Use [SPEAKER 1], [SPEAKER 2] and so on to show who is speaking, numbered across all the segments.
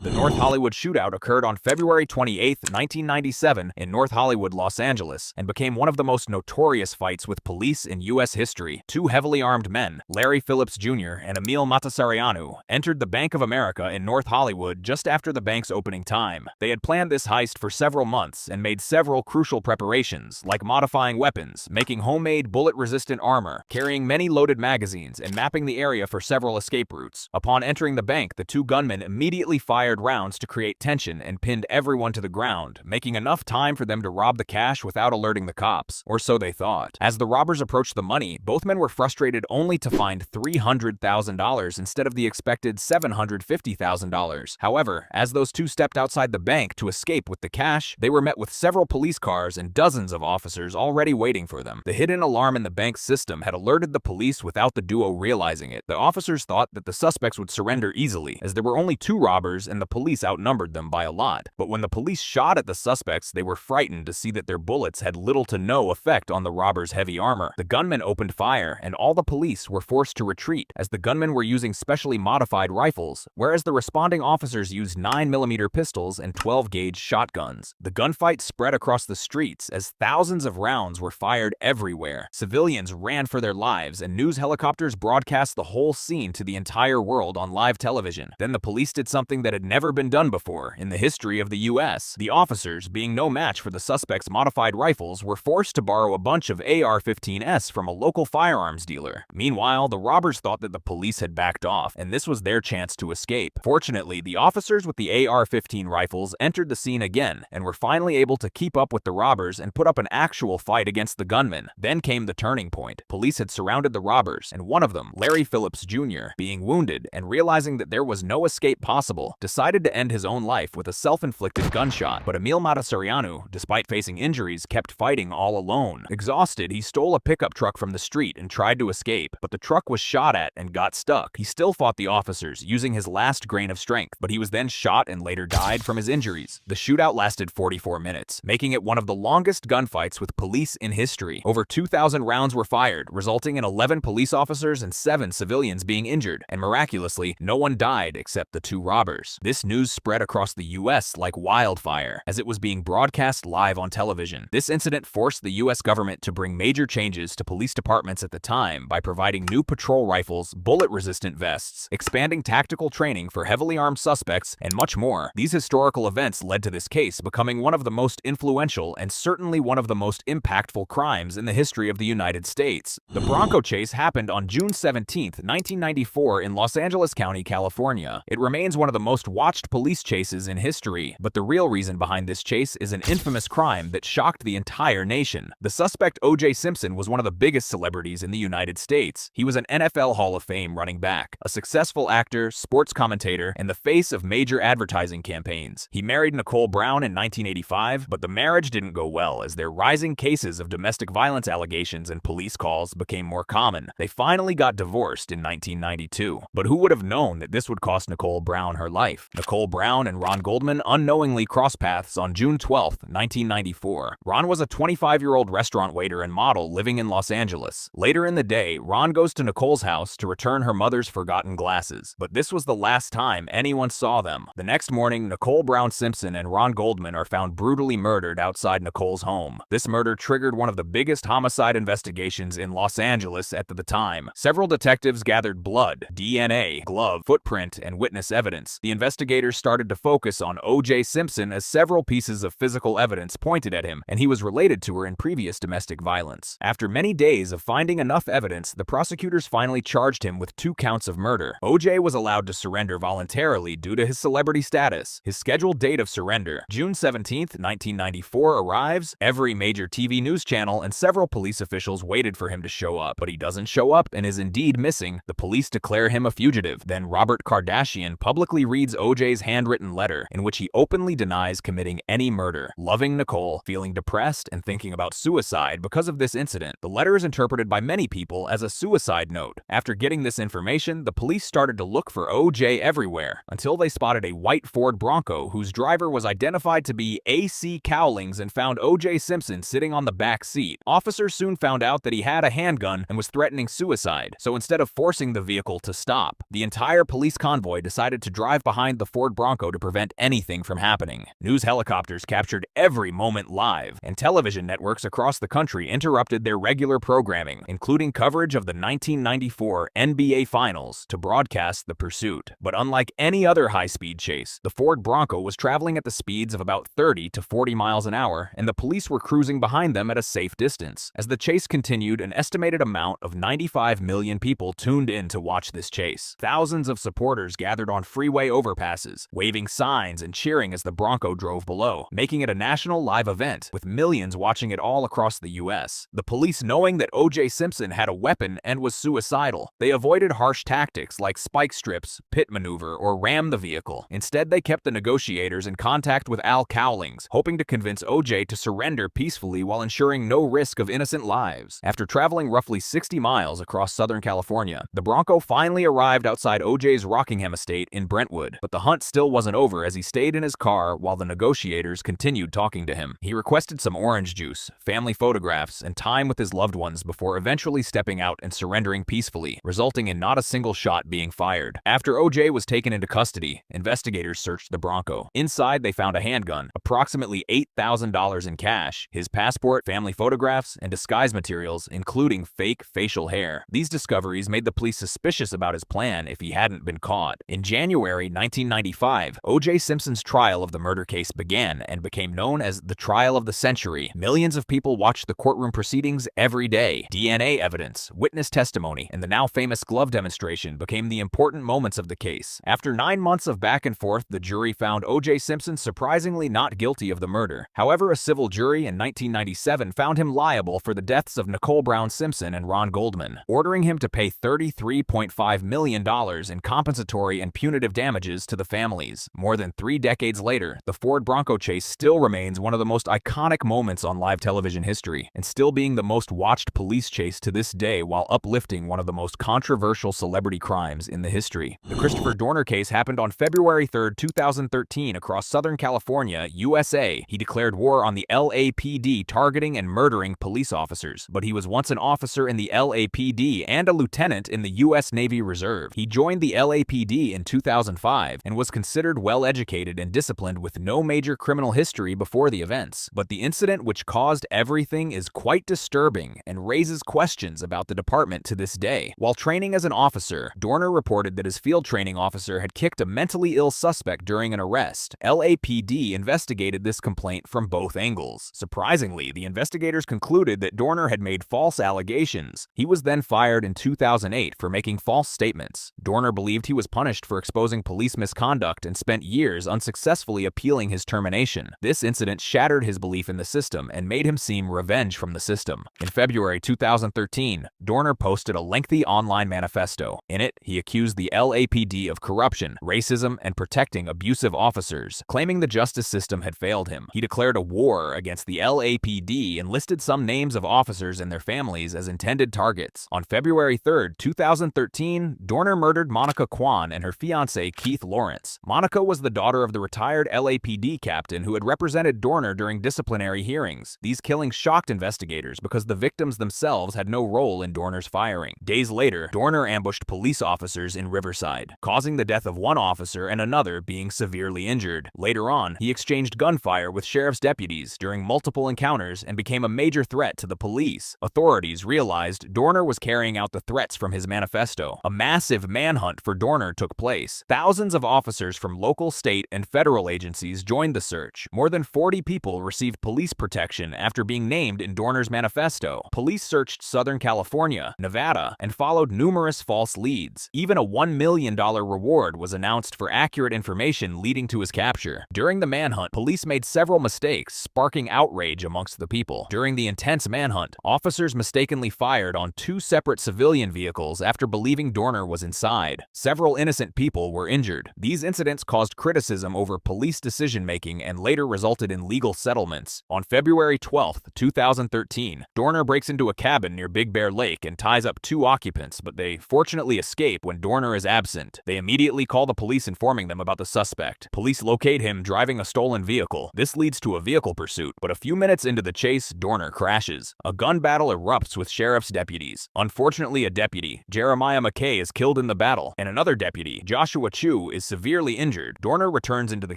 [SPEAKER 1] The North Hollywood shootout occurred on February 28, 1997 in North Hollywood, Los Angeles, and became one of the most notorious fights with police in U.S. history. Two heavily armed men, Larry Phillips Jr. and Emil Matasareanu, entered the Bank of America in North Hollywood just after the bank's opening time. They had planned this heist for several months and made several crucial preparations, like modifying weapons, making homemade bullet-resistant armor, carrying many loaded magazines, and mapping the area for several escape routes. Upon entering the bank, the two gunmen immediately fired rounds to create tension and pinned everyone to the ground, making enough time for them to rob the cash without alerting the cops, or so they thought. As the robbers approached the money, both men were frustrated only to find $300,000 instead of the expected $750,000. However, as those two stepped outside the bank to escape with the cash, they were met with several police cars and dozens of officers already waiting for them. The hidden alarm in the bank's system had alerted the police without the duo realizing it. The officers thought that the suspects would surrender easily, as there were only two robbers and the police outnumbered them by a lot. But when the police shot at the suspects, they were frightened to see that their bullets had little to no effect on the robbers' heavy armor. The gunmen opened fire, and all the police were forced to retreat, as the gunmen were using specially modified rifles, whereas the responding officers used 9mm pistols and 12-gauge shotguns. The gunfight spread across the streets as thousands of rounds were fired everywhere. Civilians ran for their lives, and news helicopters broadcast the whole scene to the entire world on live television. Then the police did something that had never been done before in the history of the U.S. The officers, being no match for the suspects' modified rifles, were forced to borrow a bunch of AR-15s from a local firearms dealer. Meanwhile, the robbers thought that the police had backed off, and this was their chance to escape. Fortunately, the officers with the AR-15 rifles entered the scene again, and were finally able to keep up with the robbers and put up an actual fight against the gunmen. Then came the turning point. Police had surrounded the robbers, and one of them, Larry Phillips Jr., being wounded and realizing that there was no escape possible, decided to end his own life with a self-inflicted gunshot. But Emil Matasareanu, despite facing injuries, kept fighting all alone. Exhausted, he stole a pickup truck from the street and tried to escape, but the truck was shot at and got stuck. He still fought the officers, using his last grain of strength, but he was then shot and later died from his injuries. The shootout lasted 44 minutes, making it one of the longest gunfights with police in history. Over 2,000 rounds were fired, resulting in 11 police officers and 7 civilians being injured, and miraculously, no one died except the two robbers. This news spread across the U.S. like wildfire, as it was being broadcast live on television. This incident forced the U.S. government to bring major changes to police departments at the time by providing new patrol rifles, bullet-resistant vests, expanding tactical training for heavily armed suspects, and much more. These historical events led to this case becoming one of the most influential and certainly one of the most impactful crimes in the history of the United States. The Bronco chase happened on June 17, 1994 in Los Angeles County, California. It remains one of the most watched police chases in history, but the real reason behind this chase is an infamous crime that shocked the entire nation. The suspect, O.J. Simpson, was one of the biggest celebrities in the United States. He was an NFL Hall of Fame running back, a successful actor, sports commentator, and the face of major advertising campaigns. He married Nicole Brown in 1985, but the marriage didn't go well as their rising cases of domestic violence allegations and police calls became more common. They finally got divorced in 1992. But who would have known that this would cost Nicole Brown her life? Nicole Brown and Ron Goldman unknowingly crossed paths on June 12, 1994. Ron was a 25-year-old restaurant waiter and model living in Los Angeles. Later in the day, Ron goes to Nicole's house to return her mother's forgotten glasses, but this was the last time anyone saw them. The next morning, Nicole Brown Simpson and Ron Goldman are found brutally murdered outside Nicole's home. This murder triggered one of the biggest homicide investigations in Los Angeles at the time. Several detectives gathered blood, DNA, glove, footprint, and witness evidence. The investigators started to focus on O.J. Simpson as several pieces of physical evidence pointed at him, and he was related to her in previous domestic violence. After many days of finding enough evidence, the prosecutors finally charged him with 2 counts of murder. O.J. was allowed to surrender voluntarily due to his celebrity status. His scheduled date of surrender, June 17, 1994, arrives. Every major TV news channel and several police officials waited for him to show up, but he doesn't show up and is indeed missing. The police declare him a fugitive. Then Robert Kardashian publicly reads O.J.'s handwritten letter, in which he openly denies committing any murder. Loving Nicole, feeling depressed, and thinking about suicide because of this incident, the letter is interpreted by many people as a suicide note. After getting this information, the police started to look for O.J. everywhere, until they spotted a white Ford Bronco whose driver was identified to be A.C. Cowlings and found O.J. Simpson sitting on the back seat. Officers soon found out that he had a handgun and was threatening suicide, so instead of forcing the vehicle to stop, the entire police convoy decided to drive behind behind the Ford Bronco to prevent anything from happening. News helicopters captured every moment live, and television networks across the country interrupted their regular programming, including coverage of the 1994 NBA Finals, to broadcast the pursuit. But unlike any other high-speed chase, the Ford Bronco was traveling at the speeds of about 30 to 40 miles an hour, and the police were cruising behind them at a safe distance. As the chase continued, an estimated amount of 95 million people tuned in to watch this chase. Thousands of supporters gathered on freeway overpasses, waving signs and cheering as the Bronco drove below, making it a national live event, with millions watching it all across the U.S. The police, knowing that O.J. Simpson had a weapon and was suicidal, they avoided harsh tactics like spike strips, pit maneuver, or ram the vehicle. Instead, they kept the negotiators in contact with Al Cowlings, hoping to convince O.J. to surrender peacefully while ensuring no risk of innocent lives. After traveling roughly 60 miles across Southern California, the Bronco finally arrived outside O.J.'s Rockingham estate in Brentwood, but the hunt still wasn't over as he stayed in his car while the negotiators continued talking to him. He requested some orange juice, family photographs, and time with his loved ones before eventually stepping out and surrendering peacefully, resulting in not a single shot being fired. After O.J. was taken into custody, investigators searched the Bronco. Inside, they found a handgun, approximately $8,000 in cash, his passport, family photographs, and disguise materials, including fake facial hair. These discoveries made the police suspicious about his plan if he hadn't been caught. In January 1995, O.J. Simpson's trial of the murder case began and became known as the trial of the century. Millions of people watched the courtroom proceedings every day. DNA evidence, witness testimony, and the now famous glove demonstration became the important moments of the case. After 9 months of back and forth, the jury found O.J. Simpson surprisingly not guilty of the murder. However, a civil jury in 1997 found him liable for the deaths of Nicole Brown Simpson and Ron Goldman, ordering him to pay $33.5 million in compensatory and punitive damages to the families. More than 3 decades later, the Ford Bronco chase still remains one of the most iconic moments on live television history, and still being the most watched police chase to this day while uplifting one of the most controversial celebrity crimes in the history. The Christopher Dorner case happened on February 3, 2013 across Southern California, USA. He declared war on the LAPD targeting and murdering police officers, but he was once an officer in the LAPD and a lieutenant in the U.S. Navy Reserve. He joined the LAPD in 2005 and was considered well-educated and disciplined with no major criminal history before the events. But the incident which caused everything is quite disturbing and raises questions about the department to this day. While training as an officer, Dorner reported that his field training officer had kicked a mentally ill suspect during an arrest. LAPD investigated this complaint from both angles. Surprisingly, the investigators concluded that Dorner had made false allegations. He was then fired in 2008 for making false statements. Dorner believed he was punished for exposing police misconduct and spent years unsuccessfully appealing his termination. This incident shattered his belief in the system and made him seem revenge from the system. In February 2013, Dorner posted a lengthy online manifesto. In it, he accused the LAPD of corruption, racism, and protecting abusive officers, claiming the justice system had failed him. He declared a war against the LAPD and listed some names of officers and their families as intended targets. On February 3, 2013, Dorner murdered Monica Kwan and her fiancé Keith Lawrence. Monica was the daughter of the retired LAPD captain who had represented Dorner during disciplinary hearings. These killings shocked investigators because the victims themselves had no role in Dorner's firing. Days later, Dorner ambushed police officers in Riverside, causing the death of one officer and another being severely injured. Later on, he exchanged gunfire with sheriff's deputies during multiple encounters and became a major threat to the police. Authorities realized Dorner was carrying out the threats from his manifesto. A massive manhunt for Dorner took place. Thousands of officers from local, state, and federal agencies joined the search. More than 40 people received police protection after being named in Dorner's manifesto. Police searched Southern California, Nevada, and followed numerous false leads. Even a $1 million reward was announced for accurate information leading to his capture. During the manhunt, police made several mistakes, sparking outrage amongst the people. During the intense manhunt, officers mistakenly fired on 2 separate civilian vehicles after believing Dorner was inside. Several innocent people were injured. These incidents caused criticism over police decision-making and later resulted in legal settlements. On February 12, 2013, Dorner breaks into a cabin near Big Bear Lake and ties up 2 occupants, but they fortunately escape when Dorner is absent. They immediately call the police, informing them about the suspect. Police locate him driving a stolen vehicle. This leads to a vehicle pursuit, but a few minutes into the chase, Dorner crashes. A gun battle erupts with sheriff's deputies. Unfortunately, a deputy, Jeremiah McKay, is killed in the battle, and another deputy, Joshua Chu, is severely injured. Dorner returns into the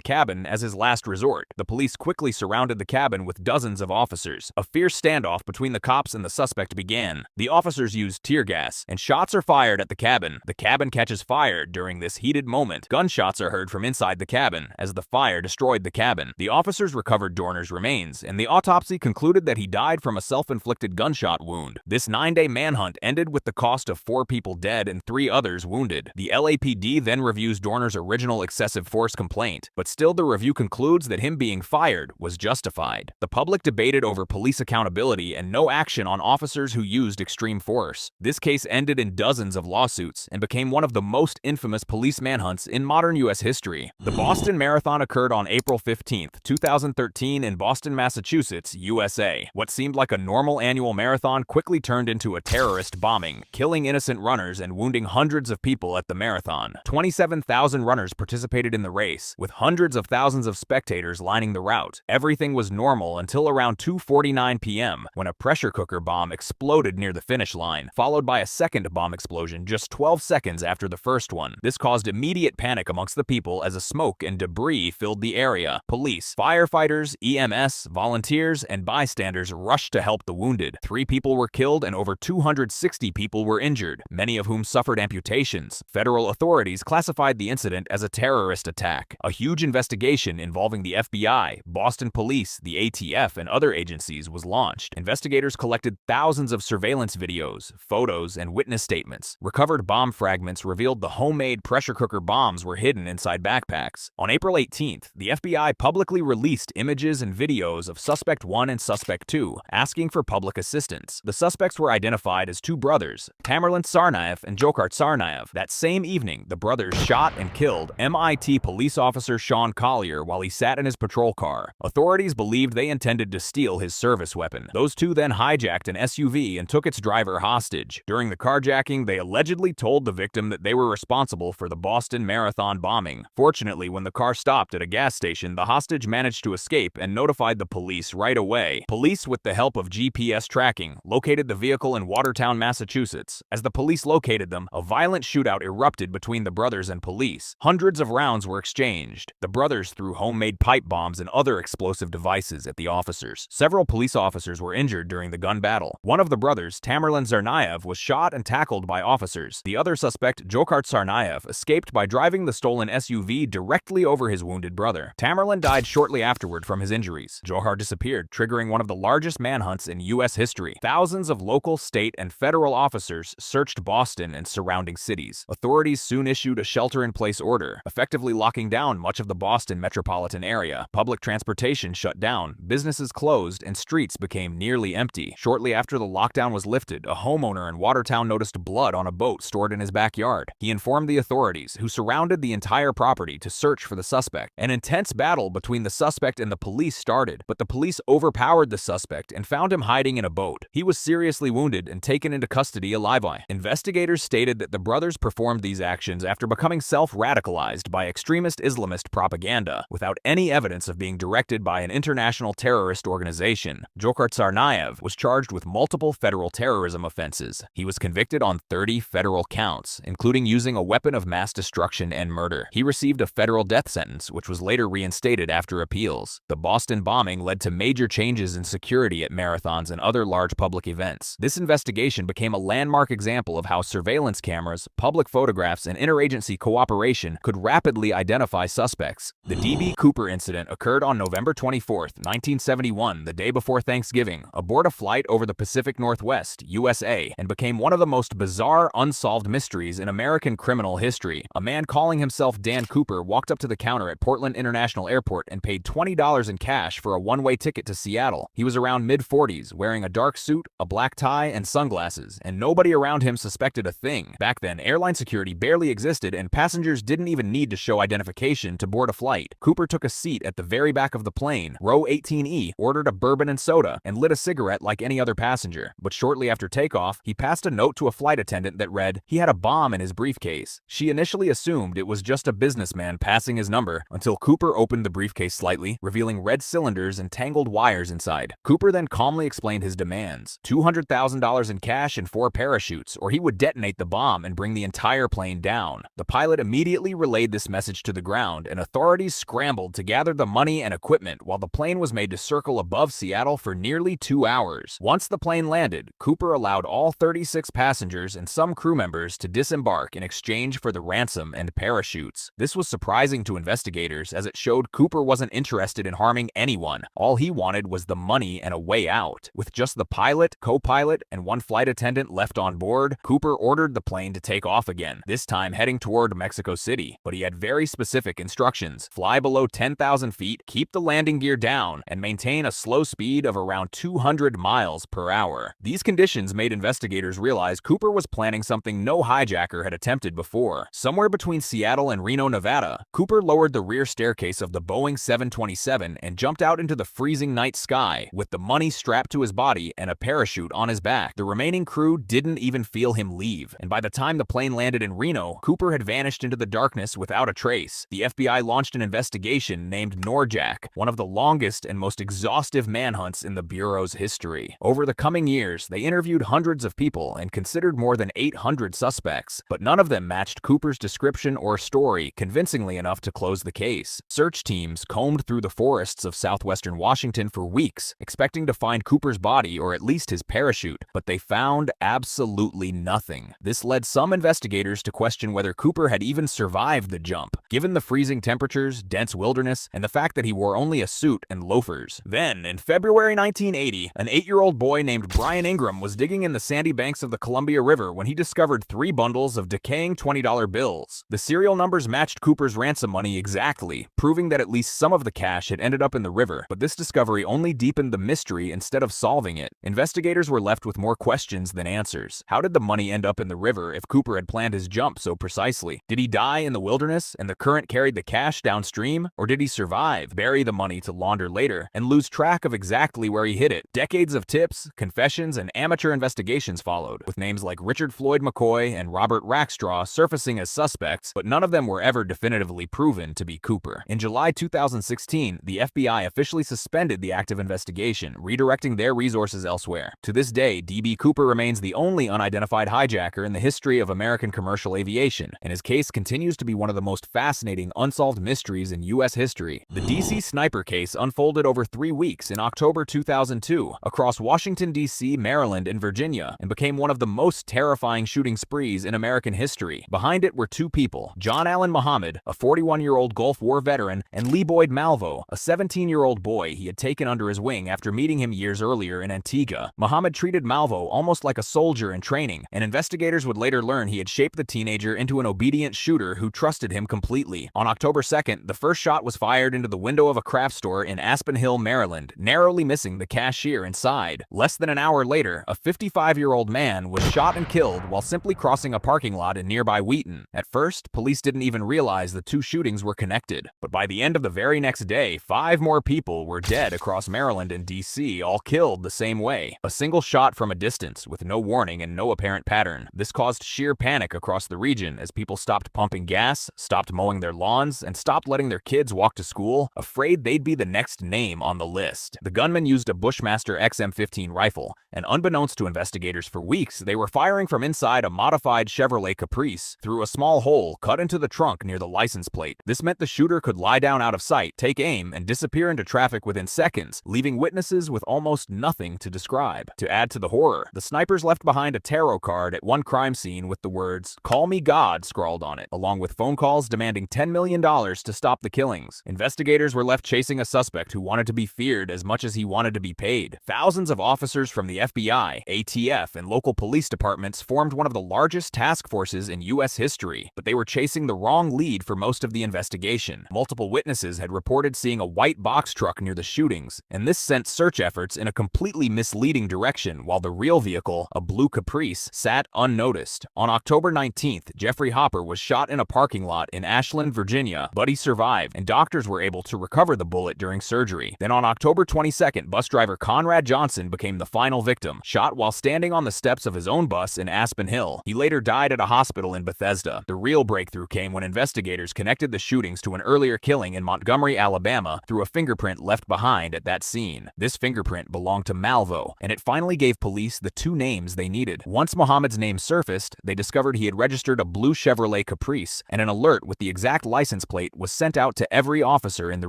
[SPEAKER 1] cabin as his last resort. The police quickly surrounded the cabin with dozens of officers. A fierce standoff between the cops and the suspect began. The officers used tear gas, and shots are fired at the cabin. The cabin catches fire. During this heated moment, gunshots are heard from inside the cabin as the fire destroyed the cabin. The officers recovered Dorner's remains, and the autopsy concluded that he died from a self-inflicted gunshot wound. This 9-day manhunt ended with the cost of 4 people dead and 3 others wounded. The LAPD then reviews Dorner's original excessive force complaint, but still the review concludes that him being fired was justified. The public debated over police accountability and no action on officers who used extreme force. This case ended in dozens of lawsuits and became one of the most infamous police manhunts in modern U.S. history. The Boston Marathon occurred on April 15, 2013 in Boston, Massachusetts, USA. What seemed like a normal annual marathon quickly turned into a terrorist bombing, killing innocent runners and wounding hundreds of people at the marathon. 27,000 runners participated in the race, with hundreds of thousands of spectators lining the route. Everything was normal until around 2:49 p.m. when a pressure cooker bomb exploded near the finish line, followed by a second bomb explosion just 12 seconds after the first one. This caused immediate panic amongst the people as a smoke and debris filled the area. Police, firefighters, EMS, volunteers, and bystanders rushed to help the wounded. 3 people were killed and over 260 people were injured, many of whom suffered amputations. Federal authorities classified the incident as a terrorist attack. A huge investigation involving the FBI, Boston Police, the ATF, and other agencies was launched. Investigators collected thousands of surveillance videos, photos, and witness statements. Recovered bomb fragments revealed the homemade pressure cooker bombs were hidden inside backpacks. On April 18th, the FBI publicly released images and videos of Suspect 1 and Suspect 2, asking for public assistance. The suspects were identified as 2 brothers, Tamerlan Tsarnaev and Dzhokhar Tsarnaev. That same evening, the brothers shot and killed MIT police officer Sean Collier while he sat in his patrol car. Authorities believed they intended to steal his service weapon. Those 2 then hijacked an SUV and took its driver hostage. During the carjacking, they allegedly told the victim that they were responsible for the Boston Marathon bombing. Fortunately, when the car stopped at a gas station, the hostage managed to escape and notified the police right away. Police, with the help of GPS tracking, located the vehicle in Watertown, Massachusetts. As the police located them, a violent shootout erupted between the brothers and police. Hundreds of rounds were exchanged. The brothers threw homemade pipe bombs and other explosive devices at the officers. Several police officers were injured during the gun battle. One of the brothers, Tamerlan Tsarnaev, was shot and tackled by officers. The other suspect, Dzhokhar Tsarnaev, escaped by driving the stolen SUV directly over his wounded brother. Tamerlan died shortly afterward from his injuries. Dzhokhar disappeared, triggering one of the largest manhunts in U.S. history. Thousands of local, state, and federal officers searched Boston and surrounding cities. Authorities soon issued a shelter-in-place order, effectively locking down much of the Boston metropolitan area. Public transportation shut down, businesses closed, and streets became nearly empty. Shortly after the lockdown was lifted, a homeowner in Watertown noticed blood on a boat stored in his backyard. He informed the authorities, who surrounded the entire property to search for the suspect. An intense battle between the suspect and the police started, but the police overpowered the suspect and found him hiding in a boat. He was seriously wounded and taken into custody alive. Investigators stated that the brothers performed these actions after becoming self-radicalized by extremist Islamist propaganda, without any evidence of being directed by an international terrorist organization. Dzhokhar Tsarnaev was charged with multiple federal terrorism offenses. He was convicted on 30 federal counts, including using a weapon of mass destruction and murder. He received a federal death sentence, which was later reinstated after appeals. The Boston bombing led to major changes in security at marathons and other large public events. This investigation became a landmark example of how surveillance cameras, public photographs, and interagency cooperation could rapidly identify suspects. The D.B. Cooper incident occurred on November 24, 1971, the day before Thanksgiving, aboard a flight over the Pacific Northwest, USA, and became one of the most bizarre, unsolved mysteries in American criminal history. A man calling himself Dan Cooper walked up to the counter at Portland International Airport and paid $20 in cash for a one-way ticket to Seattle. He was around mid-40s, wearing a dark suit, a black tie, and sunglasses, and nobody around him suspected a thing. Back then, airline security barely existed, and passengers didn't even need to show identification to board a flight. Cooper took a seat at the very back of the plane, row 18E, ordered a bourbon and soda, and lit a cigarette like any other passenger. But shortly after takeoff, he passed a note to a flight attendant that read, he had a bomb in his briefcase. She initially assumed it was just a businessman passing his number, until Cooper opened the briefcase slightly, revealing red cylinders and tangled wires inside. Cooper then calmly explained his demands: $200,000 in cash and 4 parachutes, or he would detonate the bomb and bring the entire plane down. The pilot immediately immediately relayed this message to the ground, and authorities scrambled to gather the money and equipment while the plane was made to circle above Seattle for nearly 2 hours. Once the plane landed, Cooper allowed all 36 passengers and some crew members to disembark in exchange for the ransom and parachutes. This was surprising to investigators, as it showed Cooper wasn't interested in harming anyone. All he wanted was the money and a way out. With just the pilot, co-pilot, and one flight attendant left on board, Cooper ordered the plane to take off again, this time heading toward Mexico City. But he had very specific instructions: fly below 10,000 feet, keep the landing gear down, and maintain a slow speed of around 200 miles per hour. These conditions made investigators realize Cooper was planning something no hijacker had attempted before. Somewhere between Seattle and Reno, Nevada, Cooper lowered the rear staircase of the Boeing 727 and jumped out into the freezing night sky, with the money strapped to his body and a parachute on his back. The remaining crew didn't even feel him leave, and by the time the plane landed in Reno, Cooper had vanished into the darkness without a trace. The FBI launched an investigation named Norjack, one of the longest and most exhaustive manhunts in the Bureau's history. Over the coming years, they interviewed hundreds of people and considered more than 800 suspects, but none of them matched Cooper's description or story convincingly enough to close the case. Search teams combed through the forests of southwestern Washington for weeks, expecting to find Cooper's body or at least his parachute, but they found absolutely nothing. This led some investigators to question whether Cooper had even survived the jump, given the freezing temperatures, dense wilderness, and the fact that he wore only a suit and loafers. Then, in February 1980, an 8-year-old boy named Brian Ingram was digging in the sandy banks of the Columbia River when he discovered 3 bundles of decaying $20 bills. The serial numbers matched Cooper's ransom money exactly, proving that at least some of the cash had ended up in the river, but this discovery only deepened the mystery instead of solving it. Investigators were left with more questions than answers. How did the money end up in the river if Cooper had planned his jump so precisely? Did he die in the wilderness and the current carried the cash downstream? Or did he survive, bury the money to launder later, and lose track of exactly where he hid it? Decades of tips, confessions, and amateur investigations followed, with names like Richard Floyd McCoy and Robert Rackstraw surfacing as suspects, but none of them were ever definitively proven to be Cooper. In July 2016, the FBI officially suspended the active investigation, redirecting their resources elsewhere. To this day, D.B. Cooper remains the only unidentified hijacker in the history of American commercial aviation, and his case continues to be one of the most fascinating unsolved mysteries in U.S. history. The D.C. sniper case unfolded over 3 weeks in October 2002 across Washington, D.C., Maryland, and Virginia, and became one of the most terrifying shooting sprees in American history. Behind it were 2 people: John Allen Muhammad, a 41-year-old Gulf War veteran, and Lee Boyd Malvo, a 17-year-old boy he had taken under his wing after meeting him years earlier in Antigua. Muhammad treated Malvo almost like a soldier in training, and investigators would later learn he had shaped the teenager into an obedient shooter who trusted him completely. On October 2nd, the first shot was fired into the window of a craft store in Aspen Hill, Maryland, narrowly missing the cashier inside. Less than an hour later, a 55-year-old man was shot and killed while simply crossing a parking lot in nearby Wheaton. At first, police didn't even realize the 2 shootings were connected, but by the end of the very next day, 5 more people were dead across Maryland and D.C., all killed the same way. A single shot from a distance, with no warning and no apparent pattern. This caused sheer panic across the region as people stopped pumping gas, stopped mowing their lawns, and stopped letting their kids walk to school, afraid they'd be the next name on the list. The gunman used a Bushmaster XM15 rifle, and unbeknownst to investigators for weeks, they were firing from inside a modified Chevrolet Caprice through a small hole cut into the trunk near the license plate. This meant the shooter could lie down out of sight, take aim, and disappear into traffic within seconds, leaving witnesses with almost nothing to describe. To add to the horror, the snipers left behind a tarot card at one crime scene with the words, "Call me God," scrawled on it, along with phone calls demanding $10 million to stop the killings. Investigators were left chasing a suspect who wanted to be feared as much as he wanted to be paid. Thousands of officers from the FBI, ATF, and local police departments formed one of the largest task forces in U.S. history, but they were chasing the wrong lead for most of the investigation. Multiple witnesses had reported seeing a white box truck near the shootings, and this sent search efforts in a completely misleading direction, while the real vehicle, a blue Caprice, sat unnoticed. On October 19th, Jeffrey Hopper was shot in a parking lot in Ashland, Virginia, but he survived, and doctors were able to recover the bullet during surgery. Then on October 22nd, bus driver Conrad Johnson became the final victim, shot while standing on the steps of his own bus in Aspen Hill. He later died at a hospital in Bethesda. The real breakthrough came when investigators connected the shootings to an earlier killing in Montgomery, Alabama, through a fingerprint left behind at that scene. This fingerprint belonged to Malvo, and it finally gave police the 2 names they needed. Once Muhammad's name surfaced, they discovered he had registered a blue Chevrolet Caprice Caprice, and an alert with the exact license plate was sent out to every officer in the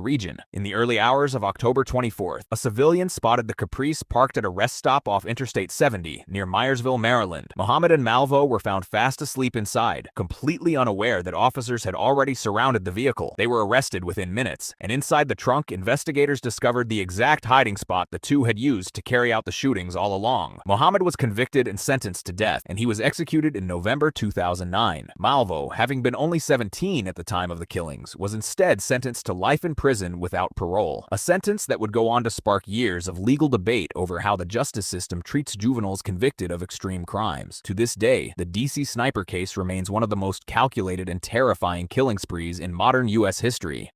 [SPEAKER 1] region. In the early hours of October 24th, a civilian spotted the Caprice parked at a rest stop off Interstate 70 near Myersville, Maryland. Mohammed and Malvo were found fast asleep inside, completely unaware that officers had already surrounded the vehicle. They were arrested within minutes, and inside the trunk, investigators discovered the exact hiding spot the two had used to carry out the shootings all along. Mohammed was convicted and sentenced to death, and he was executed in November 2009. Malvo, having been only 17 at the time of the killings, was instead sentenced to life in prison without parole, a sentence that would go on to spark years of legal debate over how the justice system treats juveniles convicted of extreme crimes. To this day, the DC Sniper case remains one of the most calculated and terrifying killing sprees in modern U.S. history.